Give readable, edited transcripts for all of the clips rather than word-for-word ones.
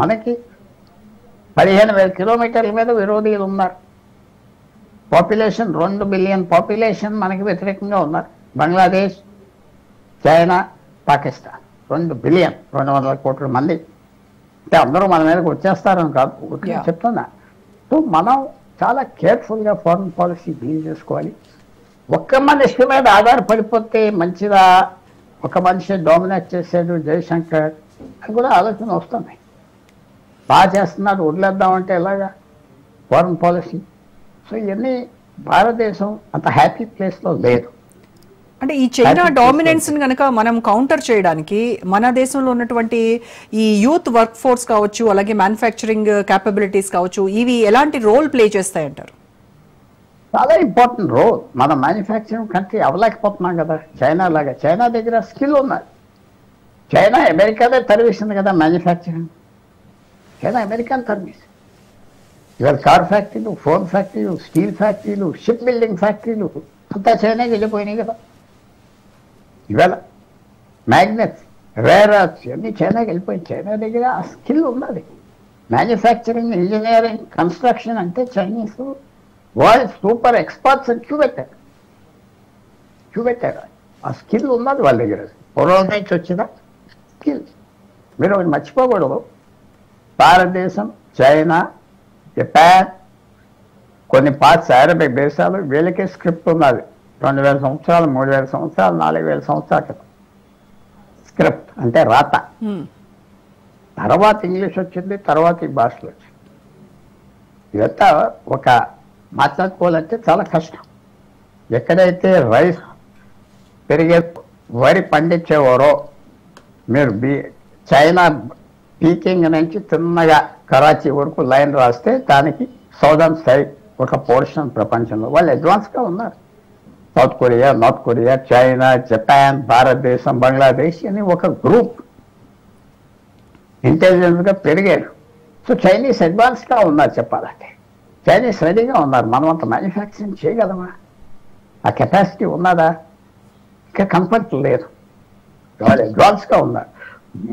మనకి 15,000 కిలోమీటర్ల మీద విరోధీలు ఉన్నారు. పాపులేషన్ 2 బిలియన్ పాపులేషన్ మనకి వ్యతిరేకంగా ఉన్నారు. బంగ్లాదేశ్, చైనా, పాకిస్తాన్ 2 బిలియన్ 200 కోట్ల మంది. అంటే అందరూ మన మీదకి వచ్చేస్తారని కాదు, చెప్తున్నా. సో మనం చాలా కేర్ఫుల్గా ఫారెన్ పాలసీ డీల్ చేసుకోవాలి. ఒక్క మనిషి మీద ఆధారపడిపోతే మంచిదా, ఒక మనిషి డామినేట్ చేసాడు జయశంకర్ అని కూడా ఆలోచన వస్తుంది. బాగా చేస్తున్నాడు వదిలేద్దామంటే ఎలాగా ఫారెన్ పాలసీ. సో ఇవన్నీ భారతదేశం అంత హ్యాపీ ప్లేస్లో లేదు. అంటే ఈ చైనా డామినెన్స్ కనుక మనం కౌంటర్ చేయడానికి మన దేశంలో ఉన్నటువంటి ఈ యూత్ వర్క్ ఫోర్స్ కావచ్చు, అలాగే మ్యానుఫ్యాక్చరింగ్ క్యాపబిలిటీస్ కావచ్చు, ఇవి ఎలాంటి రోల్ ప్లే చేస్తాయంటారు? చాలా ఇంపార్టెంట్ రోల్. మన మ్యానుఫ్యాక్చరింగ్ కంట్రీ అవ్వలేకపోతున్నాం కదా చైనా లాగా. చైనా దగ్గర స్కిల్ ఉన్నది. చైనా అమెరికానే తరివేసింది కదా మ్యానుఫ్యాక్చరింగ్. చైనా అమెరికాని తరివేసింది. ఇవాళ కార్ ఫ్యాక్టరీలు, ఫోన్ ఫ్యాక్టరీలు, స్టీల్ ఫ్యాక్టరీలు, షిప్ బిల్డింగ్ ఫ్యాక్టరీలు అంతా చైనాకి వెళ్ళిపోయినాయి కదా. ఇవాళ మ్యాగ్నెట్స్, రేర్ అర్త్స్ అన్నీ చైనాకి వెళ్ళిపోయింది. చైనా దగ్గర ఆ స్కిల్ ఉన్నది. మ్యానుఫ్యాక్చరింగ్, ఇంజనీరింగ్, కన్స్ట్రక్షన్ అంటే చైనీస్ వరల్డ్ సూపర్ ఎక్స్పర్ట్స్ అని చూపెట్టారు. ఆ స్కిల్ ఉన్నది వాళ్ళ దగ్గర. పూర్వం నుంచి వచ్చిన స్కిల్. మీరు ఒకటి మర్చిపోకూడదు, భారతదేశం, చైనా, జపాన్, కొన్ని పార్ట్స్ అరబిక్ దేశాలు వీళ్ళకే స్క్రిప్ట్ ఉన్నది. 2000 సంవత్సరాలు, 3000 సంవత్సరాలు, 4000 సంవత్సరాల క్రితం స్క్రిప్ట్ అంటే రాత. తర్వాత ఇంగ్లీష్ వచ్చింది, తర్వాత ఈ భాషలు వచ్చింది. ఇదంతా ఒక మాట్లాడుకోవాలంటే చాలా కష్టం. ఎక్కడైతే రైస్ పెరిగే వరి పండించేవారో మీరు చైనా పీకింగ్ నుంచి తిన్నగా కరాచీ వరకు లైన్ రాస్తే దానికి సౌదర్న్ సైడ్ ఒక పోర్షన్ ప్రపంచంలో వాళ్ళు అడ్వాన్స్గా ఉన్నారు. South Korea, north Korea, China, Japan, భారతదేశం, బంగ్లాదేశ్ అని ఒక గ్రూప్ ఇంటెలిజెన్స్గా పెరిగారు. సో చైనీస్ అడ్వాన్స్గా ఉన్నారు చెప్పాలంటే. చైనీస్ రెడీగా ఉన్నారు. మనం అంత మ్యానుఫ్యాక్చరింగ్ చేయగలమా? ఆ కెపాసిటీ ఉన్నదా? ఇంకా కంఫర్ట్ లేదు. వాళ్ళు అడ్వాన్స్గా ఉన్నారు.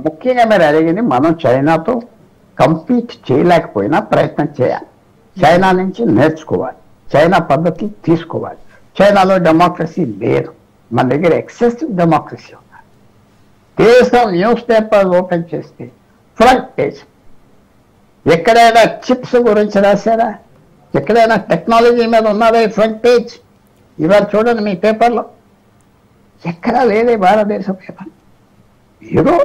ముఖ్యంగా మీరు అడిగింది, మనం చైనాతో కంపీట్ చేయలేకపోయినా ప్రయత్నం చేయాలి. చైనా నుంచి నేర్చుకోవాలి, చైనా పద్ధతి తీసుకోవాలి. చైనాలో డెమోక్రసీ లేదు, మన దగ్గర ఎక్సెసివ్ డెమోక్రసీ ఉంది. దేశం న్యూస్ పేపర్ ఓపెన్ చేస్తే ఫ్రంట్ పేజ్ ఎక్కడైనా చిప్స్ గురించి రాశారా? ఎక్కడైనా టెక్నాలజీ మీద ఉన్నదే ఫ్రంట్ పేజ్? ఇవాళ చూడండి మీ పేపర్లో ఎక్కడా లేదే భారతదేశం పేపర్. ఏదో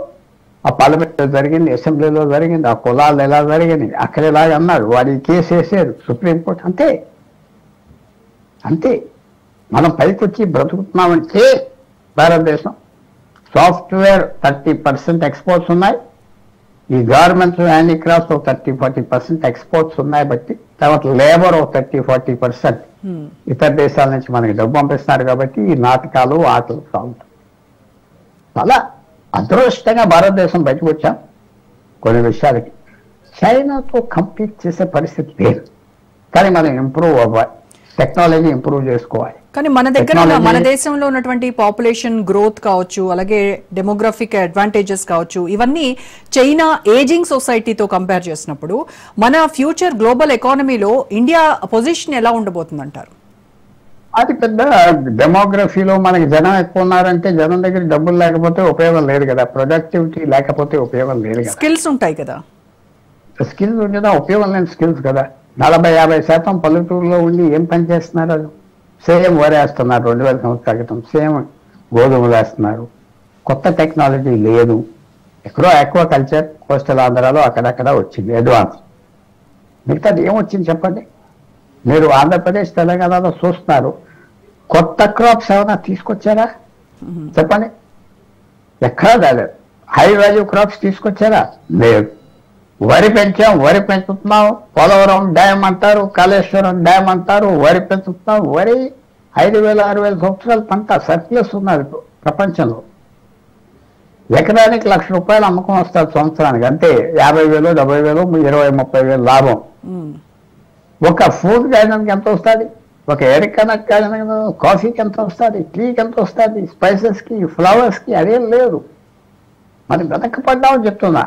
ఆ పార్లమెంట్లో జరిగింది, అసెంబ్లీలో జరిగింది, ఆ కులాలు ఎలా జరిగింది అక్కడ ఇలాగ అన్నాడు, వాడి కేసు వేసారు సుప్రీంకోర్టు. అంతే అంతే. మనం పైకి వచ్చి బ్రతుకుతున్నామంటే భారతదేశం సాఫ్ట్వేర్ 30% ఎక్స్పోర్ట్స్ ఉన్నాయి. ఈ గవర్నమెంట్స్ హ్యాండీక్రాఫ్ట్స్ 30-40% ఎక్స్పోర్ట్స్ ఉన్నాయి. బట్టి తర్వాత లేబర్ 30-40% ఇతర దేశాల నుంచి మనకి డబ్బు పంపిస్తున్నారు. కాబట్టి ఈ నాటకాలు, ఆటలు సాగుతాయి. చాలా అదృష్టంగా భారతదేశం బయటకు వచ్చాం కొన్ని విషయాలకి. చైనాతో కంపీట్ చేసే పరిస్థితి లేదు. కానీ మనం ఇంప్రూవ్ అవ్వాలి, టెక్నాలజీ ఇంప్రూవ్ చేసుకోవాలి. కానీ మన దగ్గర మన దేశంలో ఉన్నటువంటి పాపులేషన్ గ్రోత్ కావచ్చు, అలాగే డెమోగ్రఫిక్ అడ్వాంటేజెస్ కావచ్చు, ఇవన్నీ చైనా ఏజింగ్ సొసైటీతో కంపేర్ చేసినప్పుడు మన ఫ్యూచర్ గ్లోబల్ ఎకానమీలో ఇండియా పొజిషన్ ఎలా ఉండబోతుందంటారు? అది పెద్ద డెమోగ్రఫీలో మనకి జనం ఎక్కువ ఉన్నారంటే జనం దగ్గర డబ్బులు లేకపోతే ఉపయోగం లేదు కదా, ప్రొడక్టివిటీ లేకపోతే ఉపయోగం లేదు కదా. స్కిల్స్ ఉంటాయి కదా, స్కిల్స్ ఉండేదా ఉపయోగం లేని స్కిల్స్ కదా. 40-50% పల్లెటూరులో ఉండి ఏం పని చేస్తున్నారు? సేమ్ వరి వేస్తున్నారు, 2000 సంవత్సరాల క్రితం సేమ్ గోధుమలు వేస్తున్నారు. కొత్త టెక్నాలజీ లేదు. ఎక్కడో ఆక్వా కల్చర్ కోస్టల్ ఆంధ్రాలో అక్కడక్కడ వచ్చింది అడ్వాన్స్. మిగతాది ఏమొచ్చింది చెప్పండి? మీరు ఆంధ్రప్రదేశ్, తెలంగాణలో చూస్తున్నారు. కొత్త క్రాప్స్ ఏమైనా తీసుకొచ్చారా చెప్పండి? ఎక్కడా రాలేదు. హై వాల్యూ క్రాప్స్ తీసుకొచ్చారా? లేదు. వరి పెంచాం, వరి పెంచుతున్నాం. పోలవరం డ్యామ్ అంటారు, కాళేశ్వరం డ్యామ్ అంటారు, వరి పెంచుతున్నాం. వరి 5,000-6,000 సంవత్సరాల పంట సర్ప్లస్ ఉన్నది ప్రపంచంలో. ఎకరానికి ₹1,00,000 అమ్మకం వస్తుంది సంవత్సరానికి. అంతే 50,000, 70,000, 20,000-30,000 లాభం. ఒక ఫుడ్ గార్డెన్కి ఎంత వస్తుంది? ఒక ఎరికనక్ గార్డెన్, కాఫీకి ఎంత వస్తుంది? టీకి ఎంత వస్తుంది? స్పైసెస్కి, ఫ్లవర్స్కి అదేం లేదు. మరి వెనకపడ్డామని చెప్తున్నా.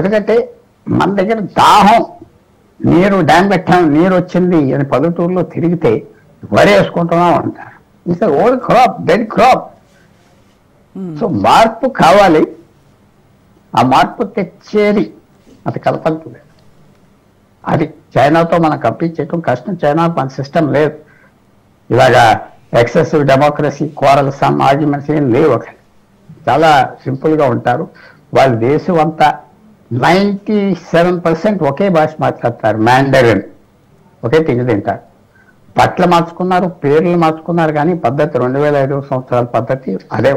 ఎందుకంటే మన దగ్గర దాహం, నీరు డ్యామ్ పెట్టాం, నీరు వచ్చింది అని పల్లెటూరులో తిరిగితే వరి వేసుకుంటున్నాం అంటారు. It's old crop, dead crop. So మార్పు కావాలి. ఆ మార్పు తెచ్చేది అది కలపలేదు. అది చైనాతో మనం కంపీట్ చేయడం కష్టం. చైనా మన సిస్టమ్ లేదు, ఇలాగా excessive democracy, coral some arguments ఏం లేవు. అక్కడ చాలా సింపుల్గా ఉంటారు. వాళ్ళ దేశం అంతా 97% ఒకే భాష మాట్లాడతారు, మ్యాండరిన్. ఒకే తిండి తింటారు. బట్టలు మార్చుకున్నారు, పేర్లు మార్చుకున్నారు, కానీ పద్ధతి 2005 సంవత్సరాల పద్ధతి అదే.